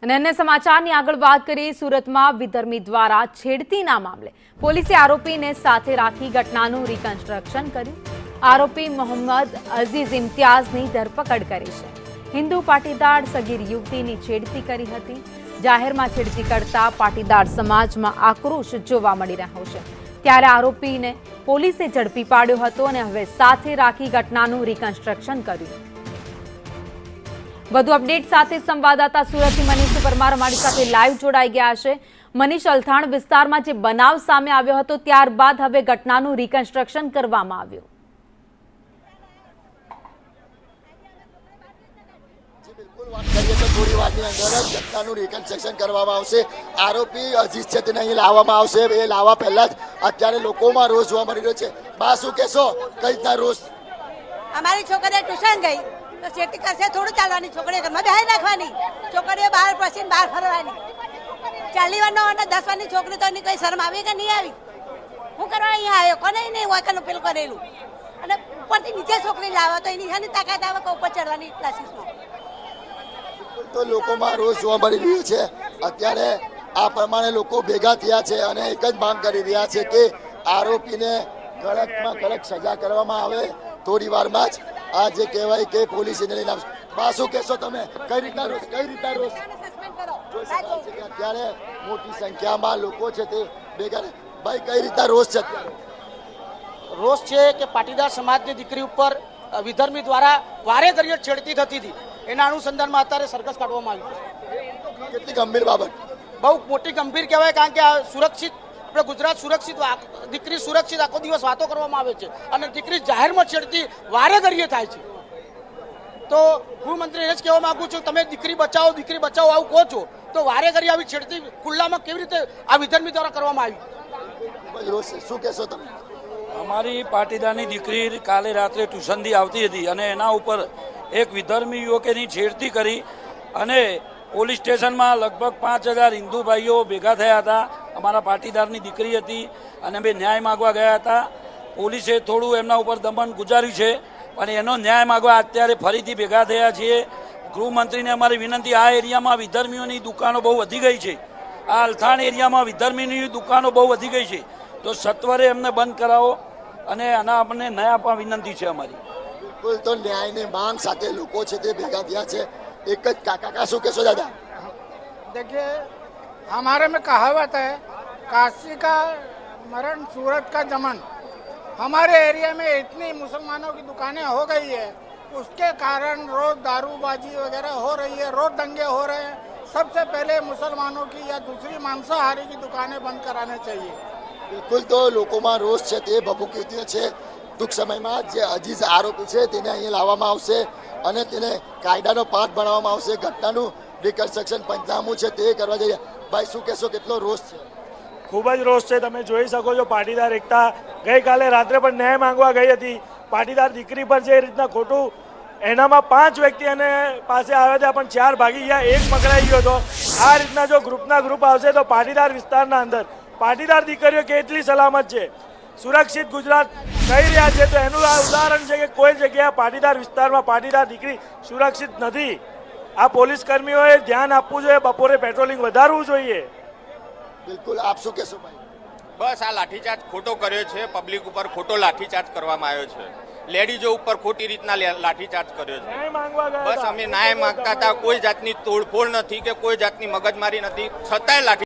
અને અન્ય સમાચારની આગળ વાત કરીએ, સુરતમાં વિધર્મી દ્વારા છેડતીના મામલે પોલીસે આરોપીને સાથે રાખી ઘટનાનું રિકન્સ્ટ્રક્શન કર્યું. આરોપી મોહમ્મદ અઝીઝ ઇમ્તિયાઝની ધરપકડ કરી છે. હિન્દુ પાટીદાર સગીર યુવતીની છેડતી કરી હતી. જાહેરમાં છેડતી કરતા પાટીદાર સમાજમાં આક્રોશ જોવા મળી રહ્યો છે. ત્યારે આરોપીને પોલીસે ઝડપી પાડ્યો હતો અને હવે સાથે રાખી ઘટનાનું રિકન્સ્ટ્રક્શન કર્યું. વધુ અપડેટ સાથે સંવાદદાતા સુરતથી મનીષ પરમાર અમારી સાથે લાઈવ જોડાઈ ગયા છે. મનીષ, અલથાણ વિસ્તારમાં જે બનાવ સામે આવ્યો હતો ત્યારબાદ હવે ઘટનાનું રિકન્સ્ટ્રક્શન કરવામાં આવ્યું. થોડી વારની અંદર જ ઘટનાનું રિકન્સ્ટ્રક્શન કરવામાં આવશે. આરોપી અઝીઝ છે તેને અહીં લાવવામાં આવશે. એ લાવવા પહેલા જ અત્યારે લોકોમાં રોષ જોવા મળી રહ્યો છે. બા, શું કહેશો? કઈ રીતના રોષ? અમારી છોકરી ટ્યુશન ગઈ તો છેટી કરશે થોડું ચાલવાની, છોકરીઓ ઘરમાં બેહાઈ રાખવાની, છોકરીઓ બહાર પછી બહાર ફરવાની. 40 વર્ષનો અને 10 વર્ષની છોકરી તો એની કઈ શરમ આવી કે નહીં આવી? હું કરવા અહીંયા આવ્યો? કોને નહીં વાયકાનું પેલું કરેલું અને ઉપરથી નીચે છોકરી લાવો તો એની શાની તાકાત આવે કે ઉપર ચડવાની ક્લાસીસમાં? તો લોકોમાં રોષ જોવા મળી રહ્યો છે. અત્યારે આ પ્રમાણે લોકો ભેગા થયા છે અને એક જ માંગ કરી રહ્યા છે કે આરોપીને કડકમાં કડક સજા કરવામાં આવે. થોડી વારમાં જ આ જે કહેવાય કે પોલીસ એને લઈને આવશે. બા, શું કહેશો તમે? કઈ રીતના રોષ? જોઈ શકાય છે કે અત્યારે મોટી સંખ્યામાં લોકો છે તે ભેગા. ભાઈ, કઈ રીતના રોષ છે અત્યારે? રોષ છે કે પાટીદાર સમાજની દીકરી ઉપર વિધર્મી દ્વારા વારે ઘડીએ છેડતી થતી હતી. એના અનુસંધાનમાં અત્યારે સરઘસ કાઢવામાં આવ્યું છે. કેટલી ગંભીર બાબત? બહુ મોટી ગંભીર કહેવાય, કારણ કે આ સુરક્ષિત આપણે ગુજરાત સુરક્ષિત, દીકરી સુરક્ષિત આખો દિવસ વાતો કરવામાં આવે છે અને દીકરી જાહેરમાં છેડતી વારે ઘડીએ થાય છે. તો ગૃહમંત્રી એ જ કહેવા માંગુ છું, તમે દીકરી બચાવો આવું કહો છો તો વારે ઘડી આવી છેડતી ખુલ્લામાં કેવી રીતે આ વિધર્મી દ્વારા કરવામાં આવી? શું કહેશો તમે? અમારી પાટીદારની દીકરી કાલે રાત્રે ટ્યુશનથી આવતી હતી અને એના ઉપર એક વિધર્મી યુવકેની છેડતી કરી અને પોલીસ સ્ટેશનમાં લગભગ 5000 હિન્દુ ભાઈઓ ભેગા થયા હતા. અમારા પાટીદારની દીકરી હતી અને અમે ન્યાય માગવા ગયા હતા. પોલીસે થોડું એમના ઉપર દમન ગુજાર્યું છે અને એનો ન્યાય માગવા અત્યારે ફરીથી ભેગા થયા છીએ. ગૃહમંત્રીને અમારી વિનંતી, આ એરિયામાં વિધર્મીઓની દુકાનો બહુ વધી ગઈ છે. આ અલથાણ એરિયામાં વિધર્મીની દુકાનો બહુ વધી ગઈ છે, તો સત્વરે એમને બંધ કરાવો અને આના અમને ન્યાય આપવા વિનંતી છે અમારી. બિલકુલ, તો ન્યાયની માંગ સાથે લોકો છે તે ભેગા થયા છે. एक काका શું કહેશો દાદા? देखिए, हमारे में कहावत है, काशी का मरण सूरत का दमन. हमारे एरिया में इतनी मुसलमानों की दुकानें हो गई है, उसके कारण रोज दारूबाजी वगैरह हो रही है, रोज दंगे हो रहे हैं. सबसे पहले मुसलमानों की या दूसरी मांसाहारी की दुकानें बंद कराने चाहिए. બિલકુલ, તો લોકોમાં રોષ છે તે ભભૂકી ઉઠ્યો છે. ટૂંક સમયમાં જે અઝીઝ આરોપી છે તેને અહીંયા લાવવામાં આવશે અને તેને કાયદાનો પાઠ ભણાવવામાં આવશે. ઘટનાનું રિકન્સ્ટ્રક્શન પંચનામું છે તે કરવા જઈએ. ભાઈ, શું કહેશો? કેટલો રોષ છે? ખૂબ જ રોષ છે. તમે જોઈ શકો છો, પાટીદાર એકતા ગઈકાલે રાત્રે પણ ન્યાય માંગવા ગઈ હતી. પાટીદાર દીકરી પર જે રીતના ખોટું, એનામાં 5 વ્યક્તિ એને પાસે આવ્યા હતા પણ 4 ભાગી ગયા, 1 પકડાઈ ગયો હતો. આ રીતના જો ગ્રુપના ગ્રુપ આવશે તો પાટીદાર વિસ્તારના અંદર પાટીદાર દીકરીઓ કેટલી સલામત છે, સુરક્ષિત ગુજરાત કહી રહ્યા છે, તો એનું આ ઉદાહરણ છે કે કોઈ જગ્યાએ પાટીદાર વિસ્તારમાં પાટીદાર દીકરી સુરક્ષિત નથી. આ પોલીસ કર્મીઓએ ધ્યાન આપવું જોઈએ, બપોરે પેટ્રોલિંગ વધારવું જોઈએ. બિલકુલ, આપ શું કહેશો ભાઈ? બસ આ લાઠીચાર્જ ખોટો કર્યો છે. પબ્લિક ઉપર ખોટો લાઠીચાર્જ કરવામાં આવ્યો છે. લેડીઝો ઉપર ખોટી રીતના લાઠીચાર્જ કર્યો છે. બસ અમે ન્યાય માંગતા હતા. કોઈ જાતની તોડફોડ નથી કે કોઈ જાતની મગજમારી નથી, છતાંય લાઠી